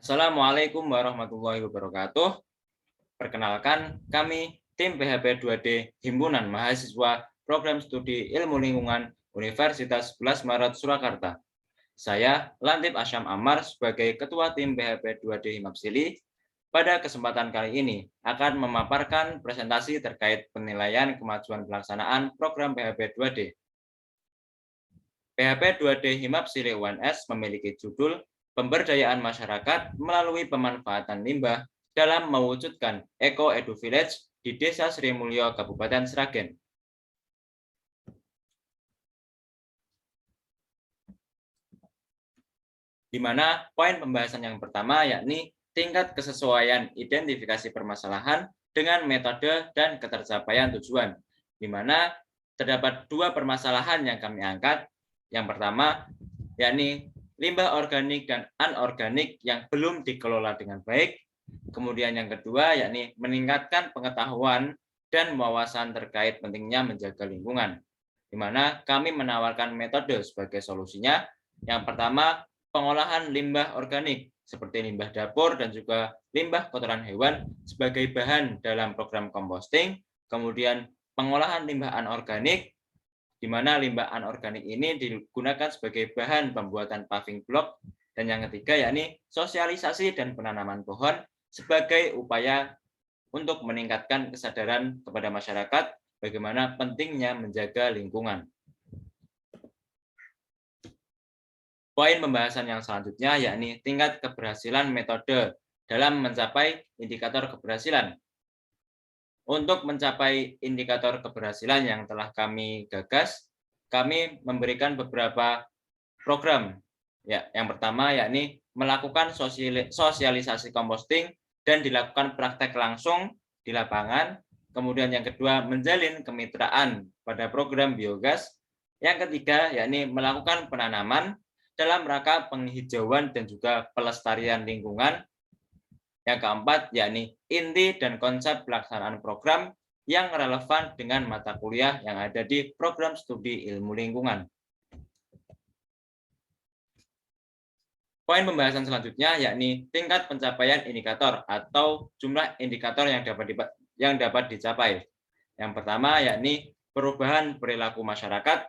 Assalamualaikum warahmatullahi wabarakatuh. Perkenalkan, kami tim PHP 2D Himpunan Mahasiswa Program Studi Ilmu Lingkungan Universitas 11 Maret Surakarta. Saya Lantip Asyam Ammar sebagai Ketua Tim PHP 2D Himapsili. Pada kesempatan kali ini akan memaparkan presentasi terkait penilaian kemajuan pelaksanaan program PHP 2D. PHP 2D Himapsili UNS memiliki judul Pemberdayaan Masyarakat melalui Pemanfaatan Limbah dalam mewujudkan Eco Edu Village di Desa Sri Mulyo, Kabupaten Sragen. Di mana poin pembahasan yang pertama yakni tingkat kesesuaian identifikasi permasalahan dengan metode dan ketercapaian tujuan, di mana terdapat dua permasalahan yang kami angkat. Yang pertama yakni limbah organik dan anorganik yang belum dikelola dengan baik. Kemudian yang kedua yakni meningkatkan pengetahuan dan wawasan terkait pentingnya menjaga lingkungan, di mana kami menawarkan metode sebagai solusinya. Yang pertama, pengolahan limbah organik seperti limbah dapur dan juga limbah kotoran hewan sebagai bahan dalam program composting. Kemudian pengolahan limbah anorganik, di mana limbah anorganik ini digunakan sebagai bahan pembuatan paving block. Dan yang ketiga yakni sosialisasi dan penanaman pohon sebagai upaya untuk meningkatkan kesadaran kepada masyarakat bagaimana pentingnya menjaga lingkungan. Poin pembahasan yang selanjutnya yakni tingkat keberhasilan metode dalam mencapai indikator keberhasilan. Untuk mencapai indikator keberhasilan yang telah kami gagas, kami memberikan beberapa program. Ya, yang pertama yakni melakukan sosialisasi composting dan dilakukan praktek langsung di lapangan. Kemudian yang kedua, menjalin kemitraan pada program biogas. Yang ketiga yakni melakukan penanaman dalam rangka penghijauan dan juga pelestarian lingkungan. Yang keempat, yakni inti dan konsep pelaksanaan program yang relevan dengan mata kuliah yang ada di program studi ilmu lingkungan. Poin pembahasan selanjutnya yakni tingkat pencapaian indikator atau jumlah indikator yang dapat dicapai. Yang pertama yakni perubahan perilaku masyarakat,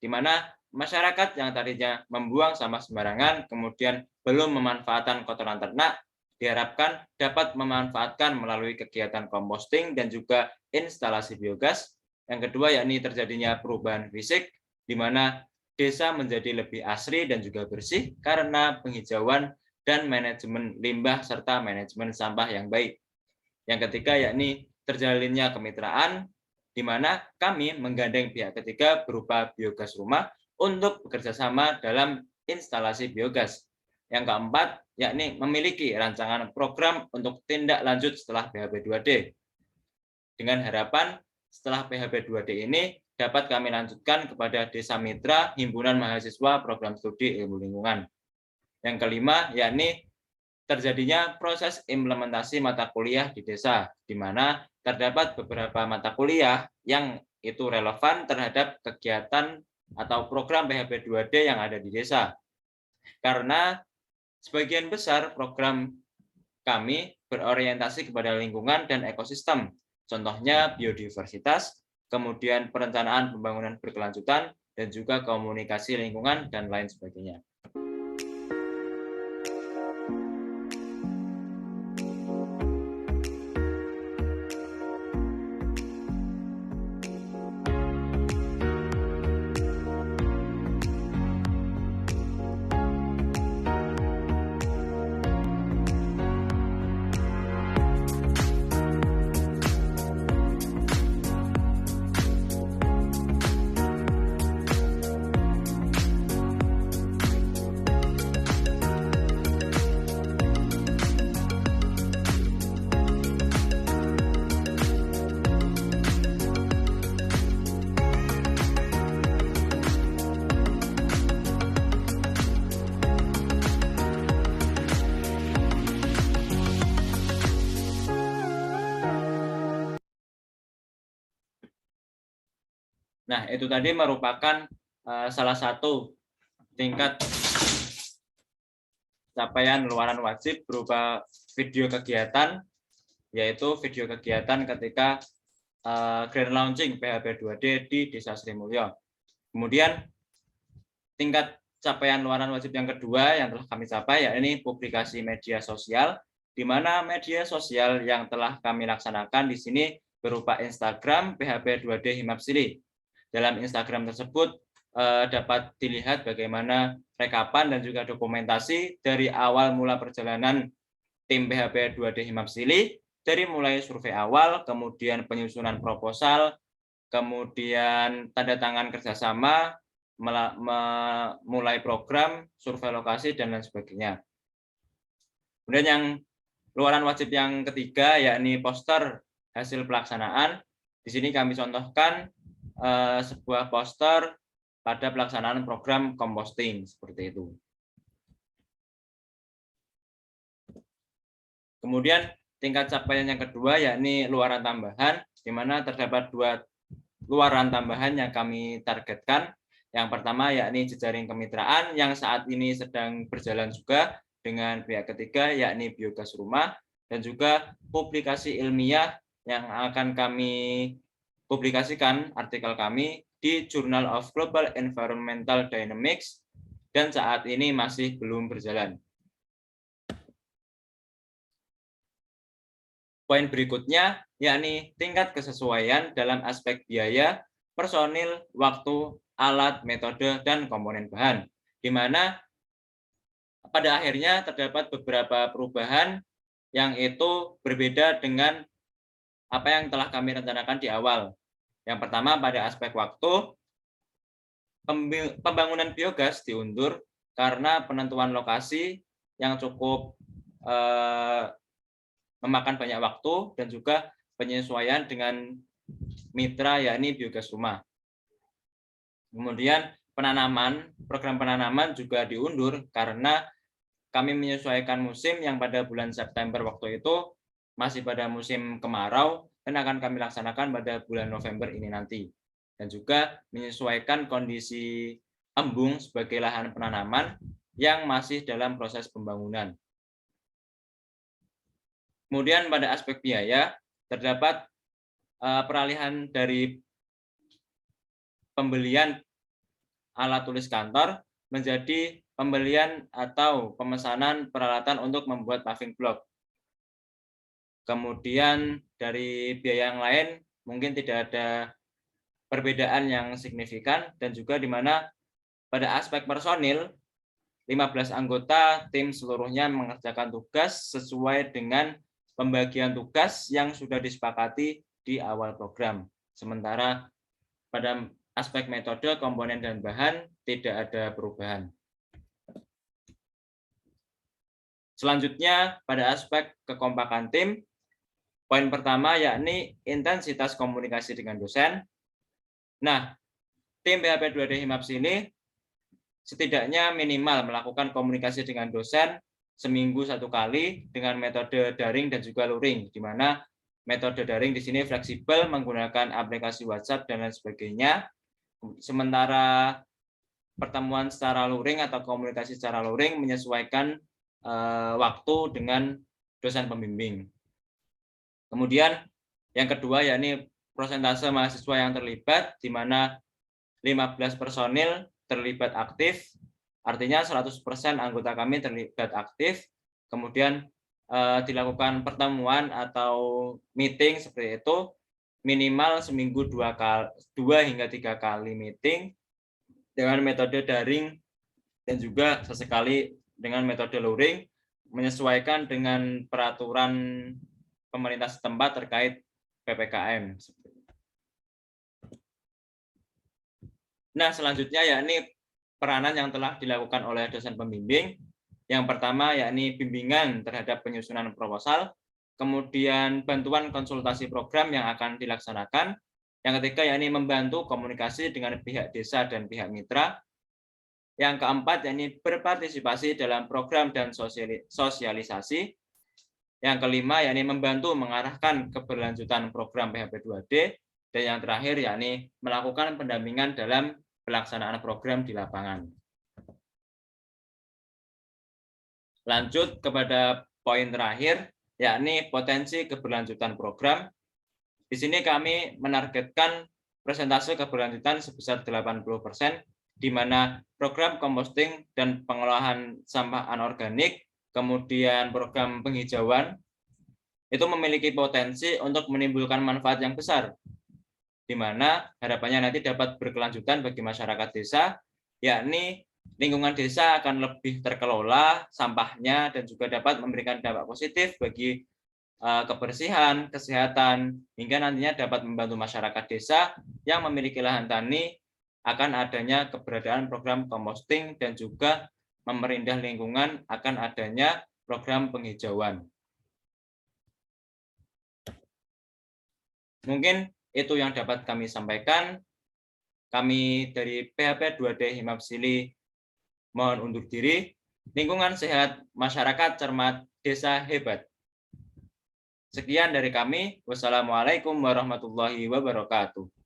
di mana masyarakat yang tadinya membuang sampah sembarangan kemudian belum memanfaatkan kotoran ternak, diharapkan dapat memanfaatkan melalui kegiatan composting dan juga instalasi biogas. Yang kedua yakni terjadinya perubahan fisik, di mana desa menjadi lebih asri dan juga bersih karena penghijauan dan manajemen limbah serta manajemen sampah yang baik. Yang ketiga yakni terjalinnya kemitraan, di mana kami menggandeng pihak ketiga berupa biogas rumah untuk bekerjasama dalam instalasi biogas. Yang keempat, yakni memiliki rancangan program untuk tindak lanjut setelah PHP 2D. Dengan harapan setelah PHP 2D ini dapat kami lanjutkan kepada Desa Mitra Himpunan Mahasiswa Program Studi Ilmu Lingkungan. Yang kelima, yakni terjadinya proses implementasi mata kuliah di desa, di mana terdapat beberapa mata kuliah yang itu relevan terhadap kegiatan atau program PHP 2D yang ada di desa. Karena sebagian besar program kami berorientasi kepada lingkungan dan ekosistem, contohnya biodiversitas, kemudian perencanaan pembangunan berkelanjutan, dan juga komunikasi lingkungan, dan lain sebagainya. Nah, itu tadi merupakan salah satu tingkat capaian luaran wajib berupa video kegiatan, yaitu video kegiatan ketika grand launching PHP 2D di Desa Sri Mulyo. Kemudian tingkat capaian luaran wajib yang kedua yang telah kami capai, yakni publikasi media sosial, di mana media sosial yang telah kami laksanakan di sini berupa Instagram PHP 2D Himapsili. Dalam Instagram tersebut dapat dilihat bagaimana rekapan dan juga dokumentasi dari awal mula perjalanan tim PHP 2D Himapsili, dari mulai survei awal, kemudian penyusunan proposal, kemudian tanda tangan kerjasama, mulai program, survei lokasi, dan lain sebagainya. Kemudian yang luaran wajib yang ketiga, yakni poster hasil pelaksanaan. Di sini kami contohkan sebuah poster pada pelaksanaan program composting, seperti itu. Kemudian tingkat capaian yang kedua, yakni luaran tambahan, di mana terdapat 2 luaran tambahan yang kami targetkan. Yang pertama yakni jejaring kemitraan yang saat ini sedang berjalan juga dengan pihak ketiga, yakni biogas rumah, dan juga publikasi ilmiah yang akan kami publikasikan artikel kami di Journal of Global Environmental Dynamics, dan saat ini masih belum berjalan. Poin berikutnya yakni tingkat kesesuaian dalam aspek biaya, personil, waktu, alat, metode, dan komponen bahan, di mana pada akhirnya terdapat beberapa perubahan yang itu berbeda dengan apa yang telah kami rencanakan di awal. Yang pertama, pada aspek waktu, pembangunan biogas diundur karena penentuan lokasi yang cukup memakan banyak waktu, dan juga penyesuaian dengan mitra, yakni biogas rumah. Kemudian program penanaman juga diundur karena kami menyesuaikan musim yang pada bulan September waktu itu masih pada musim kemarau, dan akan kami laksanakan pada bulan November ini nanti. Dan juga menyesuaikan kondisi embung sebagai lahan penanaman yang masih dalam proses pembangunan. Kemudian pada aspek biaya, terdapat peralihan dari pembelian alat tulis kantor menjadi pembelian atau pemesanan peralatan untuk membuat paving block. Kemudian dari biaya yang lain mungkin tidak ada perbedaan yang signifikan, dan juga di mana pada aspek personil 15 anggota tim seluruhnya mengerjakan tugas sesuai dengan pembagian tugas yang sudah disepakati di awal program. Sementara pada aspek metode, komponen, dan bahan tidak ada perubahan. Selanjutnya pada aspek kekompakan tim, poin pertama yakni intensitas komunikasi dengan dosen. Nah, tim PHP 2D Himapsili setidaknya minimal melakukan komunikasi dengan dosen seminggu 1 kali dengan metode daring dan juga luring, di mana metode daring di sini fleksibel menggunakan aplikasi WhatsApp dan lain sebagainya. Sementara pertemuan secara luring atau komunikasi secara luring menyesuaikan waktu dengan dosen pembimbing. Kemudian yang kedua yakni persentase mahasiswa yang terlibat, di mana 15 personil terlibat aktif, artinya 100% anggota kami terlibat aktif. Kemudian dilakukan pertemuan atau meeting seperti itu, minimal seminggu 2 hingga 3 kali meeting dengan metode daring dan juga sesekali dengan metode luring, menyesuaikan dengan peraturan pemerintah setempat terkait PPKM. Nah, selanjutnya yakni peranan yang telah dilakukan oleh dosen pembimbing. Yang pertama yakni bimbingan terhadap penyusunan proposal, kemudian bantuan konsultasi program yang akan dilaksanakan. Yang ketiga yakni membantu komunikasi dengan pihak desa dan pihak mitra. Yang keempat yakni berpartisipasi dalam program dan sosialisasi. Yang kelima yakni membantu mengarahkan keberlanjutan program PHP 2D. Dan yang terakhir yakni melakukan pendampingan dalam pelaksanaan program di lapangan. Lanjut kepada poin terakhir, yakni potensi keberlanjutan program. Di sini kami menargetkan persentase keberlanjutan sebesar 80%, di mana program composting dan pengolahan sampah anorganik, kemudian program penghijauan, itu memiliki potensi untuk menimbulkan manfaat yang besar, di mana harapannya nanti dapat berkelanjutan bagi masyarakat desa, yakni lingkungan desa akan lebih terkelola sampahnya dan juga dapat memberikan dampak positif bagi kebersihan, kesehatan, hingga nantinya dapat membantu masyarakat desa yang memiliki lahan tani akan adanya keberadaan program composting dan juga memerindah lingkungan akan adanya program penghijauan. Mungkin itu yang dapat kami sampaikan. Kami dari PHP 2D Himapsili mohon undur diri. Lingkungan sehat, masyarakat cermat, desa hebat. Sekian dari kami. Wassalamualaikum warahmatullahi wabarakatuh.